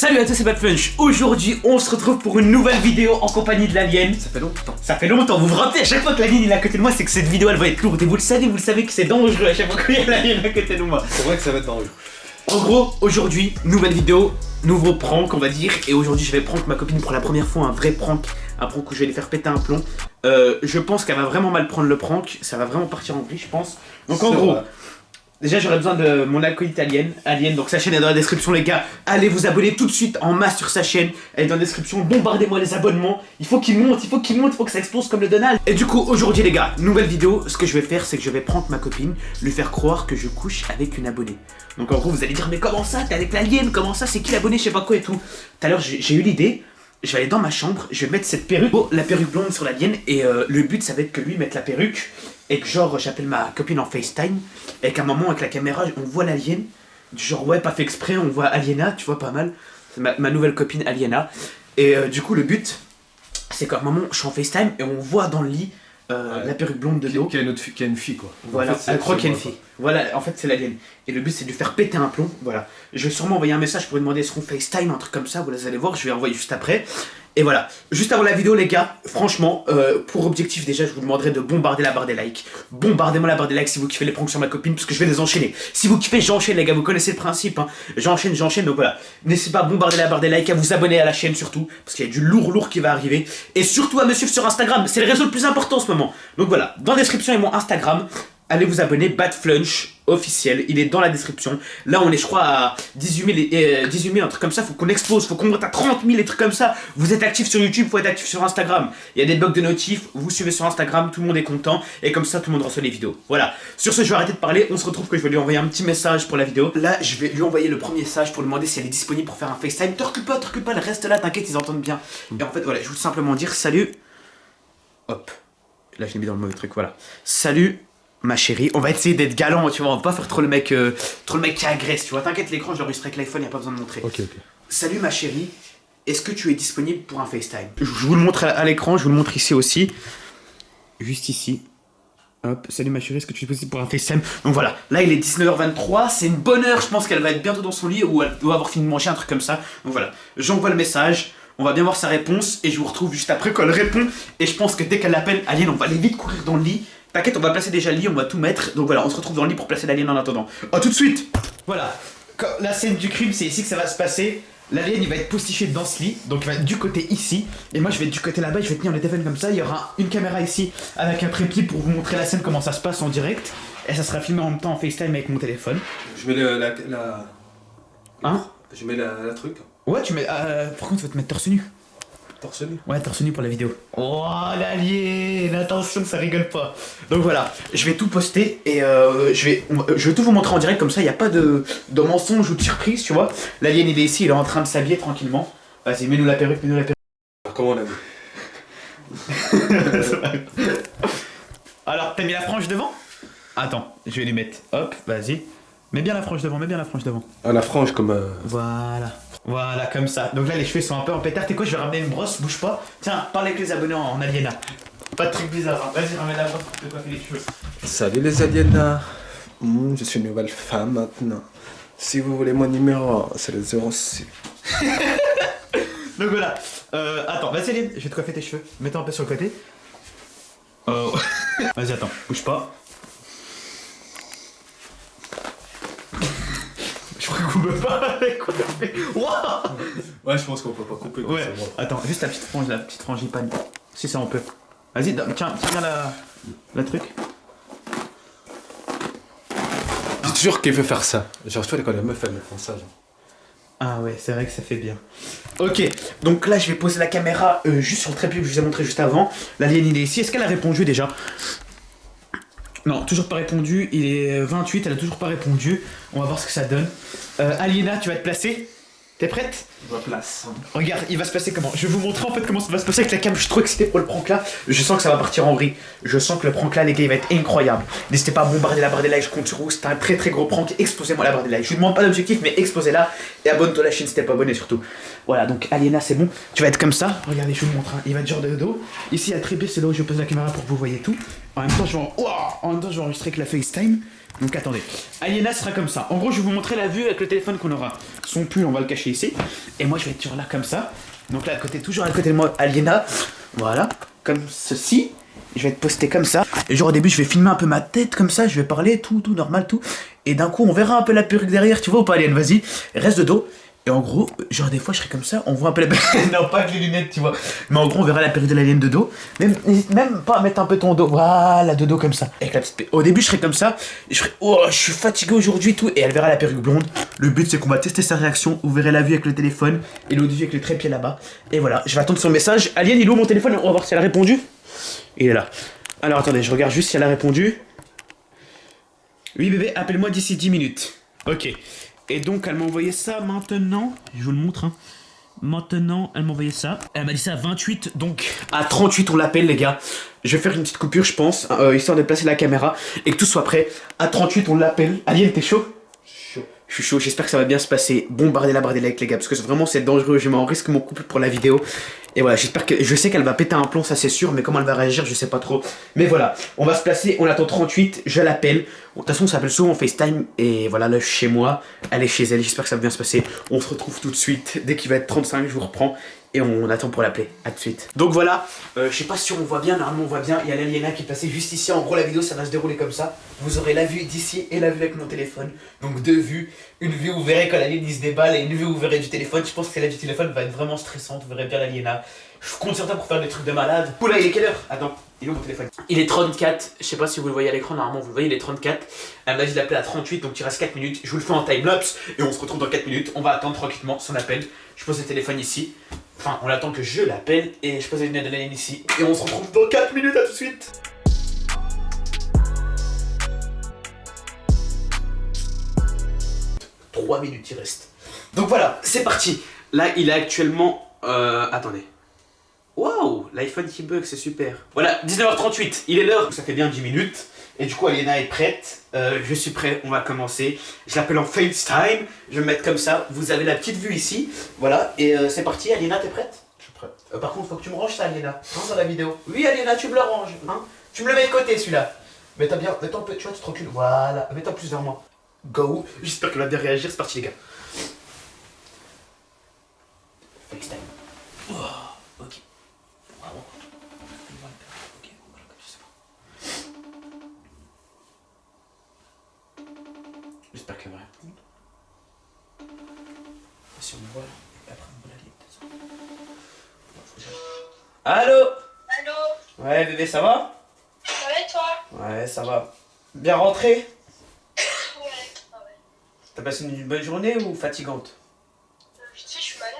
Salut à tous, c'est Badflunch. Aujourd'hui, on se retrouve pour une nouvelle vidéo en compagnie de l'alien. Ça fait longtemps. Ça fait longtemps, vous vous rappelez, à chaque fois que l'alien est à côté de moi, c'est que cette vidéo elle va être lourde. Et vous le savez que c'est dangereux à chaque fois qu'il y a l'alien à côté de moi. C'est vrai que ça va être dangereux. En gros, aujourd'hui, nouvelle vidéo, nouveau prank, on va dire. Et aujourd'hui, je vais prank ma copine pour la première fois, un vrai prank. Un prank où je vais lui faire péter un plomb. Je pense qu'elle va vraiment mal prendre le prank. Ça va vraiment partir en vrille, je pense. Donc en gros. Déjà j'aurais besoin de mon acolyte alien, donc sa chaîne est dans la description les gars, allez vous abonner tout de suite en masse sur sa chaîne, elle est dans la description, bombardez-moi les abonnements, il faut qu'il monte, il faut que ça explose comme le Donald. Et du coup aujourd'hui les gars, nouvelle vidéo, ce que je vais faire c'est que je vais prendre ma copine, lui faire croire que je couche avec une abonnée. Donc en gros vous allez dire mais comment ça, t'es avec l'alien, comment ça, c'est qui l'abonné, je sais pas quoi et tout. Tout à l'heure j'ai eu l'idée. Je vais aller dans ma chambre, je vais mettre cette perruque, la perruque blonde sur l'alien et le but ça va être que lui mette la perruque et que genre j'appelle ma copine en FaceTime et qu'à un moment avec la caméra on voit l'alien, du genre ouais pas fait exprès, on voit Aliena, tu vois pas mal, c'est ma nouvelle copine Aliena et du coup le but c'est qu'à un moment je suis en FaceTime et on voit dans le lit la perruque blonde de dos. Qu'il y a une fille quoi. Voilà, en fait, elle croit qu'il y a une fille. Voilà, en fait c'est l'alien. Et le but c'est de lui faire péter un plomb, voilà. Je vais sûrement envoyer un message pour lui demander est-ce qu'on FaceTime, un truc comme ça, vous allez voir, je vais envoyer juste après. Et voilà, juste avant la vidéo les gars, franchement, pour objectif déjà je vous demanderai de bombarder la barre des likes. Bombardez-moi la barre des likes si vous kiffez les pranks sur ma copine, parce que je vais les enchaîner. Si vous kiffez, j'enchaîne les gars, vous connaissez le principe, hein. J'enchaîne, donc voilà. N'hésitez pas à bombarder la barre des likes, à vous abonner à la chaîne surtout, parce qu'il y a du lourd qui va arriver. Et surtout à me suivre sur Instagram, c'est le réseau le plus important en ce moment. Donc voilà, dans la description il y a mon Instagram. Allez vous abonner, Badflunch officiel, il est dans la description. Là on est je crois à 18 000, un truc comme ça, faut qu'on explose, faut qu'on monte à 30 000, des trucs comme ça. Vous êtes actifs sur YouTube, faut être actif sur Instagram. Il y a des bugs de notifs, vous suivez sur Instagram, tout le monde est content. Et comme ça tout le monde reçoit les vidéos. Voilà, sur ce je vais arrêter de parler, on se retrouve que je vais lui envoyer un petit message pour la vidéo. Là je vais lui envoyer le premier message pour lui demander si elle est disponible pour faire un FaceTime. T'occupe pas, elle reste là, t'inquiète, ils entendent bien. Et en fait voilà, je veux tout simplement dire salut. Hop, là je l'ai mis dans le mauvais truc, voilà. Salut ma chérie, on va essayer d'être galant, tu vois, on va pas faire trop le mec qui agresse, tu vois. T'inquiète, l'écran, je l'enregistre avec l'iPhone, y a pas besoin de montrer. Ok. Salut ma chérie, est-ce que tu es disponible pour un FaceTime? Je vous le montre à l'écran, je vous le montre ici aussi. Juste ici. Hop, salut ma chérie, est-ce que tu es possible pour un FaceTime? Donc voilà, là il est 19h23, c'est une bonne heure, je pense qu'elle va être bientôt dans son lit ou elle doit avoir fini de manger, un truc comme ça. Donc voilà, j'envoie le message, on va bien voir sa réponse et je vous retrouve juste après quand elle répond. Et je pense que dès qu'elle l'appelle, Alien, on va aller vite courir dans le lit. T'inquiète, on va placer déjà le lit, on va tout mettre. Donc voilà, on se retrouve dans le lit pour placer l'alien en attendant. A tout de suite. Voilà, la scène du crime, c'est ici que ça va se passer. L'alien, il va être postiché dans ce lit, donc il va être du côté ici. Et moi, je vais être du côté là-bas, je vais tenir le téléphone comme ça. Il y aura une caméra ici avec un trépied pour vous montrer la scène, comment ça se passe en direct. Et ça sera filmé en même temps en FaceTime avec mon téléphone. Je mets Hein? Je mets la truc. Ouais, tu mets... par contre, faut te mettre torse nu. Torse nu? Ouais, torse nu pour la vidéo. Oh, l'alien, attention, ça rigole pas. Donc voilà, je vais tout poster et je vais tout vous montrer en direct, comme ça, il n'y a pas de mensonge ou de surprise, tu vois. L'alien, il est ici, il est en train de s'habiller tranquillement. Vas-y, mets-nous la perruque, Comment on a vu? Alors, t'as mis la frange devant? Attends, je vais lui mettre. Hop, vas-y. Mets bien la frange devant, Ah, la frange comme... Voilà, comme ça. Donc là, les cheveux sont un peu en pétard. T'es quoi, je vais ramener une brosse, bouge pas. Tiens, parle avec les abonnés en aliena. Pas de truc bizarre, hein. Vas-y, ramène la brosse pour te coiffer les cheveux. Salut les aliens. Je suis une nouvelle femme maintenant. Si vous voulez mon numéro, c'est le 06. Donc voilà. Attends, vas-y, Aline, je vais te coiffer tes cheveux. Mets-toi un peu sur le côté. Vas-y, attends, bouge pas. Je crois qu'on peut pas avec quoi on fait. Wow. Ouais, je pense qu'on peut pas couper. Ouais, attends, juste la petite frangipane. Si ça on peut. Vas-y, tiens bien la truc. J'ai toujours qu'il veut faire ça. Genre, toi, quand les meufs, elles me font ça. Genre. Ah ouais, c'est vrai que ça fait bien. Ok, donc là je vais poser la caméra juste sur le trépied que je vous ai montré juste avant. L'alien il est ici, est-ce qu'elle a répondu déjà? Non, toujours pas répondu, il est 28, elle a toujours pas répondu. On va voir ce que ça donne. Aliena, tu vas te placer? T'es prête? Je me place. Regarde, il va se passer comment? Je vais vous montrer en fait comment ça va se passer avec la cam. Je suis trop excité pour le prank là. Je sens que ça va partir en vrille. Je sens que le prank là, les gars, il va être incroyable. N'hésitez pas à bombarder la barre des likes, je compte sur vous. C'est un très gros prank. Explosez-moi la barre des likes. Je vous demande pas d'objectif, mais explosez-la. Et abonne-toi à la chaîne si t'es pas abonné surtout. Voilà, donc Aliena, c'est bon. Tu vas être comme ça. Regardez, je vous le montre. Hein. Il va être genre de dos. Ici, il y a le trépied, c'est là où je pose la caméra pour que vous voyez tout. En même temps, je vais enregistrer avec la FaceTime. Donc attendez, Aliena sera comme ça. En gros, je vais vous montrer la vue avec le téléphone qu'on aura. Son pull, on va le cacher ici. Et moi, je vais être toujours là comme ça. Donc là, à côté, toujours à côté de moi, Aliena. Voilà, comme ceci. Je vais être posté comme ça. Et genre au début, je vais filmer un peu ma tête comme ça. Je vais parler, tout normal, tout. Et d'un coup, on verra un peu la perruque derrière. Tu vois ou pas, Aliena? Vas-y, reste de dos. Et en gros, genre des fois je serai comme ça, on voit un peu la perruque. Non, pas avec les lunettes, tu vois. Mais en gros, on verra la perruque de l'alien de dos. N'hésite même pas à mettre un peu ton dos. Voilà, de dos comme ça. Avec la petite Au début, je serai comme ça. Et je serai, oh, je suis fatigué aujourd'hui et tout. Et elle verra la perruque blonde. Le but, c'est qu'on va tester sa réaction. Vous verrez la vue avec le téléphone. Et l'autre vue avec le trépied là-bas. Et voilà, je vais attendre son message. Alien, il est où mon téléphone? On va voir si elle a répondu. Il est là. Alors attendez, je regarde juste si elle a répondu. Oui, bébé, appelle-moi d'ici 10 minutes. Ok. Et donc elle m'a envoyé ça maintenant, je vous le montre, hein. Maintenant elle m'a envoyé ça, elle m'a dit ça à 28, donc à 38 on l'appelle les gars. Je vais faire une petite coupure je pense, histoire de placer la caméra et que tout soit prêt. À 38 on l'appelle. Alien, t'es chaud? Je suis chaud, j'espère que ça va bien se passer. Bombardez la avec les gars, parce que vraiment c'est dangereux, je m'en risque mon couple pour la vidéo. Et voilà, j'espère que... Je sais qu'elle va péter un plomb, ça c'est sûr, mais comment elle va réagir, je sais pas trop. Mais voilà, on va se placer, on attend 38, je l'appelle. De toute façon, on s'appelle souvent en FaceTime, et voilà, là, je suis chez moi, elle est chez elle, j'espère que ça va bien se passer. On se retrouve tout de suite, dès qu'il va être 35, je vous reprends. Et on attend pour l'appeler, à tout de suite. Donc voilà, je sais pas si on voit bien, normalement on voit bien, il y a l'Aliena qui est passée juste ici, en gros la vidéo ça va se dérouler comme ça. Vous aurez la vue d'ici et la vue avec mon téléphone, donc deux vues, une vue où vous verrez quand l'alien se déballe et une vue où vous verrez du téléphone. Je pense que la vue du téléphone va être vraiment stressante, vous verrez bien l'Aliena. Je compte sur toi pour faire des trucs de malade. Oula, il est quelle heure? Attends, il est où mon téléphone? Il est 34, je sais pas si vous le voyez à l'écran, normalement vous le voyez, il est 34. Elle m'a dit d'appeler à 38, donc il reste 4 minutes, je vous le fais en timelapse et on se retrouve dans 4 minutes. On va attendre tranquillement son appel, je pose le téléphone ici. Enfin, on attend que je l'appelle et je pose les lunettes de l'alien ici. Et on se retrouve dans 4 minutes, à tout de suite. Trois minutes il reste. Donc voilà, c'est parti. Là, il est actuellement... attendez. Waouh, l'iPhone qui bug, c'est super. Voilà, 19h38, il est l'heure. Ça fait bien 10 minutes. Et du coup, Aliena est prête. Je suis prêt, on va commencer. Je l'appelle en FaceTime. Je vais me mettre comme ça. Vous avez la petite vue ici. Voilà, et c'est parti. Aliena, t'es prête? Je suis prêt. Par contre, faut que tu me ranges ça, Aliena. Hein, dans la vidéo. Oui, Aliena, tu me le ranges. Hein, tu me le mets de côté, celui-là. Mets-toi bien, mets-toi un peu, tu vois, tu te recules. Voilà, mets-toi plus vers moi. Go. J'espère qu'elle va bien réagir. C'est parti, les gars. FaceTime. Oh, ok. Wow. Ok, voilà, comme ça. J'espère qu'elle va répondre. Si on me voit là, et après on voit la ligne. Allô? Allô? Ouais bébé, ça va? Ça va et toi? Ouais, ça va. Bien rentré? Ouais, ah ouais. T'as passé une bonne journée ou fatigante? Tu sais, je suis malade.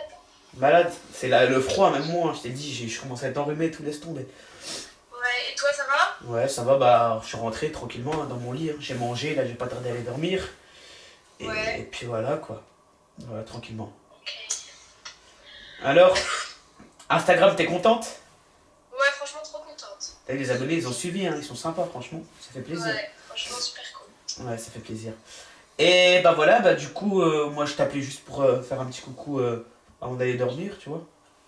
Malade? C'est le froid, même moi, je t'ai dit, je commence à être enrhumé, tout laisse tomber. Ouais, et toi, ça va? Ouais, ça va, bah je suis rentré tranquillement hein, dans mon lit, hein. J'ai mangé, là je vais pas tarder à aller dormir. Et, Ouais. et puis voilà quoi. Voilà, tranquillement. Ok. Alors, Instagram, t'es contente? Ouais, franchement, trop contente. T'as vu, les abonnés, ils ont suivi, hein, ils sont sympas, franchement. Ça fait plaisir. Ouais, franchement, super cool. Ouais, ça fait plaisir. Et bah voilà, bah du coup, moi je t'appelais juste pour faire un petit coucou avant d'aller dormir, tu vois.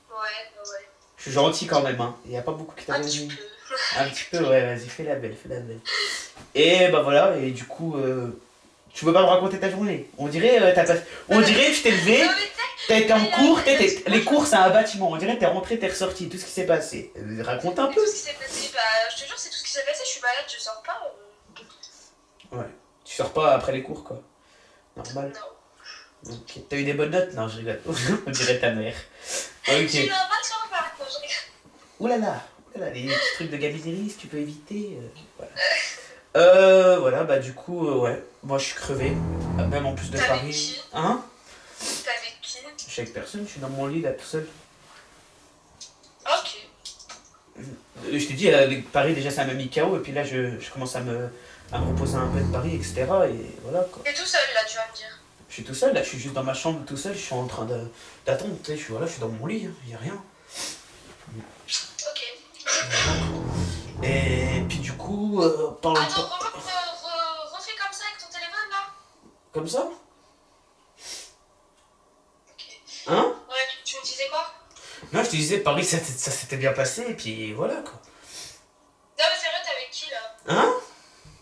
Ouais, ouais. Je suis gentil quand même, hein. Il y a pas beaucoup qui Un t'avaient petit dit. peu. Un petit peu, ouais, vas-y, fais la belle, fais la belle. Et bah voilà, et du coup, tu veux pas me raconter ta journée? On dirait, on dirait que tu t'es levé, Non, mais t'as été en cours, les cours c'est un bâtiment, on dirait que t'es rentré, t'es ressorti, tout ce qui s'est passé. Raconte un tout peu. ce qui s'est passé, bah, je te jure, c'est tout ce qui s'est passé. Je suis malade, je sors pas. Ouais, tu sors pas après les cours quoi. Normal. Non. Ok, t'as eu des bonnes notes? Non, je rigole. On dirait ta mère. Ok. Tu n'as pas de soir pas. Non, je rigole. Oulala, oulala, les petits trucs de gabinerie, si tu peux éviter. Voilà. Voilà, bah du coup, ouais. Moi je suis crevé. Même en plus de T'es avec Paris. qui? Hein? T'es avec qui? Je suis avec personne, je suis dans mon lit là tout seul. Ok. Je t'ai dit, Paris déjà ça m'a mis KO et puis là je commence à me reposer un peu de Paris, etc. Et voilà quoi. T'es tout seul là, tu vas me dire. Je suis tout seul là, je suis juste dans ma chambre tout seul, je suis en train d'attendre, tu sais, je suis dans mon lit, il y a rien. Ok. Et puis du coup, parle Attends, refais comme ça avec ton téléphone là. comme ça? Ok. Hein? Ouais, tu me disais quoi? Non, je te disais, Paris ça s'était bien passé et puis voilà quoi. Non, mais sérieux, t'es avec qui là? Hein?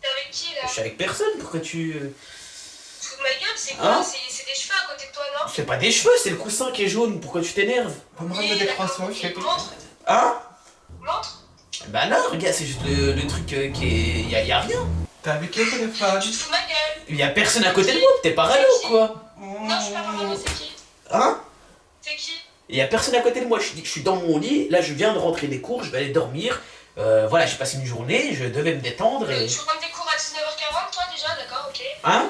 T'es avec qui là? Je suis avec personne, pourquoi tu... Fous de ma gueule, c'est quoi? Hein? C'est des cheveux à côté de toi, non? C'est pas des cheveux, c'est le coussin qui est jaune, pourquoi tu t'énerves? On me ramener des croissants, je sais pas. Montre, Hein? montre. Bah non, regarde, c'est juste le truc qui est... Y'a rien. T'es avec qui au téléphone? Tu te fous de ma gueule. Y'a personne à côté de moi, t'es parano ou quoi? Non, je suis pas parano, c'est qui? Hein? C'est qui? Y'a personne à côté de moi, je suis dans mon lit, là je viens de rentrer des cours, je vais aller dormir. Voilà, j'ai passé une journée, je devais me détendre et... Tu rentres des cours à 19h40, toi déjà, d'accord, ok. Hein?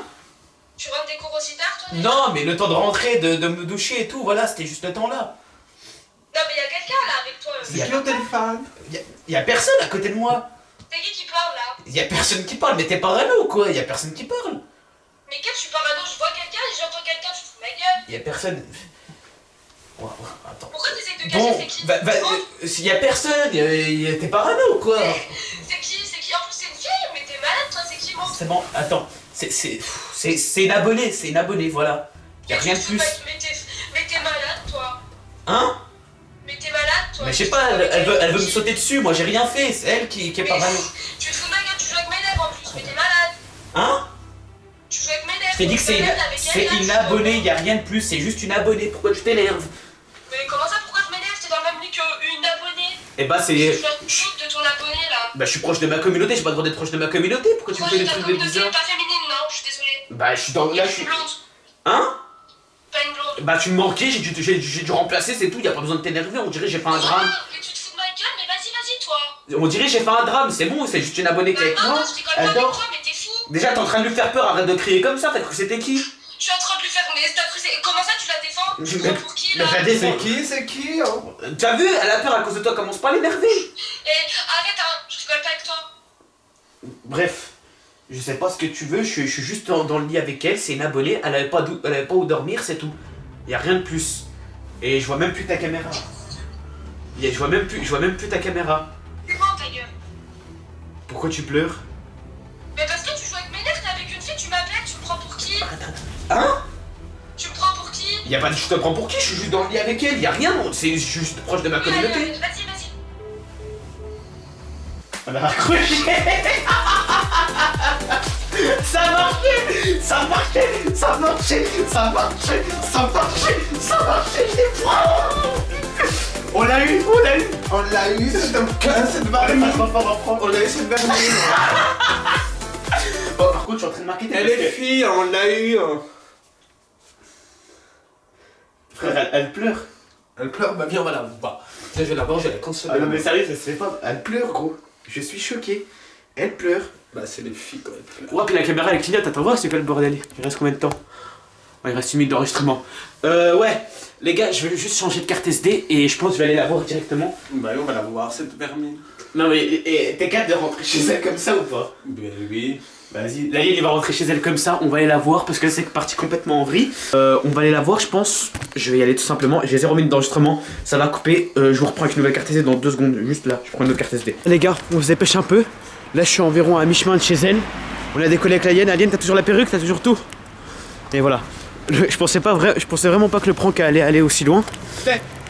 Tu rentres des cours aussi tard, toi déjà? Non, mais le temps de rentrer, de me doucher et tout, voilà, c'était juste le temps là. Non, mais y'a quelqu'un là avec toi. C'est qui au téléphone? Y'a personne à côté de moi. C'est qui parle là? Y'a personne qui parle, mais t'es parano ou quoi? Y'a personne qui parle. Mais quel je suis parano, je vois quelqu'un et j'entends quelqu'un, tu te fous de ma gueule. Y'a personne. Ouais, attends. Pourquoi t'essayes de cacher, Bon, c'est qui? y'a personne, t'es parano ou quoi? C'est qui? C'est qui? En plus c'est une fille, mais t'es malade toi, c'est qui? Montre. C'est bon, attends. C'est une abonnée, voilà. Y'a rien de plus. Mais t'es malade toi. Hein? Mais t'es malade toi. Mais je sais pas, elle veut me sauter dessus, moi j'ai rien fait, c'est elle qui est Mais parano. tu te fous de ma gueule, tu joues avec mes lèvres en plus, mais t'es malade. Hein? Tu joues avec mes lèvres. Je t'ai dit que c'est une abonnée, y a rien de plus, c'est juste une abonnée, pourquoi tu t'énerves? Mais comment ça, pourquoi je m'énerve? T'es dans le même lit qu'une abonnée. Eh bah Je c'est... suis toute de ton abonné là. Bah je suis proche de ma communauté, j'ai pas le droit d'être proche de ma communauté, pourquoi tu me fais des trucs de bizarre? Pas féminine, non, je suis désolée. Bah je suis dans... Là je suis... blonde. Hein? Pas une blonde. Bah tu me manquais, j'ai dû remplacer, c'est tout, y a pas besoin de t'énerver, on dirait j'ai fait un drame. Mais tu te fous de ma gueule, mais vas-y, toi. On dirait j'ai fait un drame, c'est bon, c'est juste une abonnée qui est avec Non, moi. je rigole pas Elle avec dort. toi, mais t'es fou. Déjà t'es en train de lui faire peur, arrête de crier comme ça, t'as cru que c'était qui? Je suis en train de lui faire, mais t'as cru, comment ça tu la défends? Tu te prends pour qui là? Mais je la défends. C'est qui hein? T'as vu, elle a peur à cause de toi, commence pas à l'énerver. Et arrête, hein, je rigole pas avec toi. Bref, je sais pas ce que tu veux, je suis juste dans le lit avec elle, c'est une abonnée, elle avait pas où dormir, c'est tout. Y a rien de plus. Et je vois même plus ta caméra. Je vois même plus ta caméra. Tu mens ta gueule. Pourquoi tu pleures? Mais parce que tu joues avec mes nerfs, t'es avec une fille, tu m'appelles, tu me prends pour qui? Hein? Tu me prends pour qui? Y a pas de je te prends pour qui, je suis juste dans le lit avec elle, y a rien, c'est juste proche de ma Oui, allez, communauté. vas-y. On a raccroché. Ça marchait, On l'a eu, c'est donc cette barre. On a eu cette barre. Bon, par contre, je suis en train de m'inquiéter. Elle est fille, on l'a eu. Frère, elle pleure. Elle pleure, bah viens, on va la voir. Je vais la voir, je vais la consoler. Ah non, mais sérieux, ça se fait pas. Elle pleure, gros. Je suis choqué. Elle pleure. Bah c'est les filles quand elles pleurent. Ouais, puis la caméra elle clignote, attends voir c'est quoi le bordel. Il reste combien de temps? Ouais, il reste 1 minute d'enregistrement. Ouais, les gars, je vais juste changer de carte SD et je pense que je vais aller la voir directement. Bah on va la voir, cette vermine. Non mais, t'es capable de rentrer chez elle comme ça ou pas? Bah oui. Vas-y, là il va rentrer chez elle comme ça, on va aller la voir parce que là c'est parti complètement en vrille. On va aller la voir je pense, je vais y aller tout simplement, j'ai 0 minute d'enregistrement, ça va couper, je vous reprends avec une nouvelle carte SD dans 2 secondes, juste là, je prends une autre carte SD. Les gars, on se dépêche un peu, là je suis environ à mi-chemin de chez elle, on a décollé avec la hyène, Alienne t'as toujours la perruque, t'as toujours tout. Et voilà, je pensais vraiment pas que le prank allait aller aussi loin.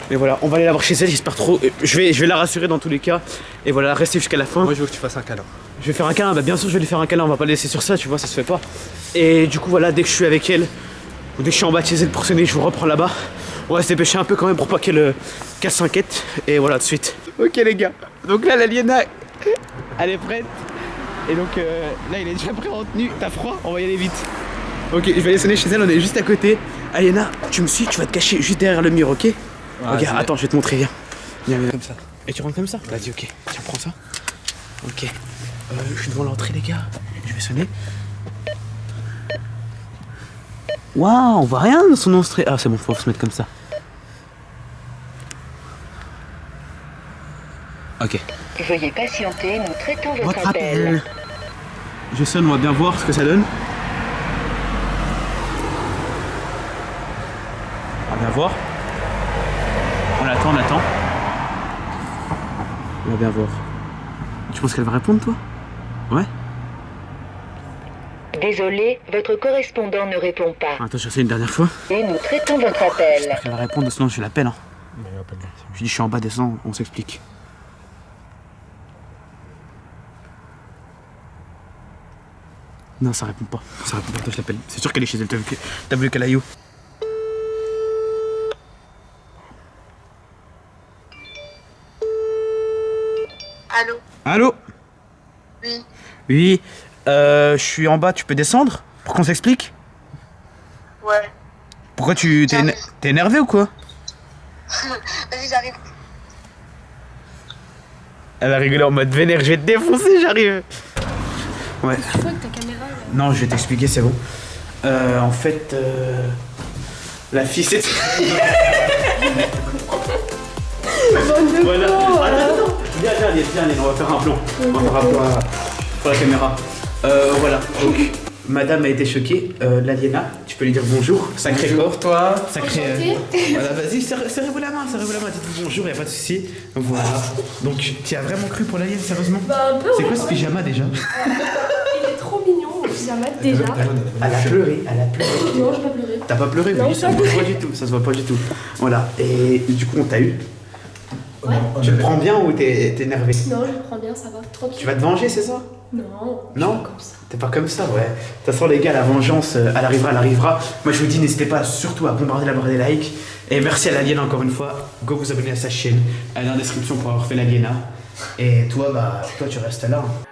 Mais voilà, on va aller la voir chez elle, j'espère trop, je vais la rassurer dans tous les cas. Et voilà, restez jusqu'à la fin. Moi je veux que tu fasses un câlin. Je vais faire un câlin, bah bien sûr je vais lui faire un câlin, on va pas le laisser sur ça, tu vois, ça se fait pas. Et du coup voilà, dès que je suis avec elle, ou dès que je suis en bas de chez elle pour sonner, je vous reprends là-bas. On va se dépêcher un peu quand même pour pas qu'elle s'inquiète. Et voilà, tout de suite. Ok les gars, donc là la Liena, elle est prête. Et donc là il est déjà prêt en tenue, t'as froid, on va y aller vite. Ok, je vais aller sonner chez elle, on est juste à côté. Aliena, tu me suis, tu vas te cacher juste derrière le mur, ok? Ouais, ok, attends, je vais te montrer, viens. Viens. Comme ça. Et tu rentres comme ça? Vas-y, ok, tiens, prends ça. Ok. Je suis devant l'entrée les gars, je vais sonner. Waouh, on voit rien dans son entrée. Ah c'est bon, faut se mettre comme ça. Ok. Veuillez patienter, nous traitons votre appel. Je sonne, on va bien voir ce que ça donne. On va bien voir. On attend. On va bien voir. Tu penses qu'elle va répondre toi? Ouais. Désolé, votre correspondant ne répond pas. Attends, je sais une dernière fois. Et nous traitons votre appel. Elle va répondre, sinon je l'appelle. Hein. Je dis je suis en bas, descends, on s'explique. Non, ça répond pas. Ça répond pas, toi je l'appelle. C'est sûr qu'elle est chez elle. T'as vu qu'elle aille où? Allô? Allô? Oui. Oui, je suis en bas, tu peux descendre? Pour qu'on s'explique? Ouais. Pourquoi J'arrive. t'es énervé ou quoi? Vas-y, j'arrive. Elle a rigolé en mode vénère, je vais te défoncer, j'arrive. Ouais. Tu vois que ta caméra là. Non, je vais t'expliquer, c'est bon. En fait, la fille c'est. Voilà. Attends. Viens, on va faire un plan. On va faire un plan pour la caméra. Voilà. Donc, madame a été choquée. Laliena, tu peux lui dire bonjour. Sacré corps. Toi. Sacré. Voilà, vas-y, serrez-vous la main, dites bonjour, y a pas de souci. Voilà. Donc, tu as vraiment cru pour l'alien, sérieusement? Bah un peu. C'est ouais, quoi ce ouais. pyjama déjà? Il est trop mignon, le pyjama déjà. Elle a pleuré. Non, j'ai pas pleuré. T'as pas pleuré? Non, Oui, ça se voit pas du tout, ça se voit pas du tout. Voilà, et du coup on t'a eu. Ouais. Tu te prends bien ou t'es énervé? Non, je prends bien, ça va. Tranquille. Tu vas te venger, c'est ça? Non. Non? Je suis pas comme ça. T'es pas comme ça, ouais. De toute façon les gars, la vengeance, elle arrivera. Moi je vous dis, n'hésitez pas surtout à bombarder la barre des likes. Et merci à l'Aliena encore une fois. Go vous abonner à sa chaîne. Elle est dans la description pour avoir fait l'Aliena. Et toi, toi tu restes là. Hein.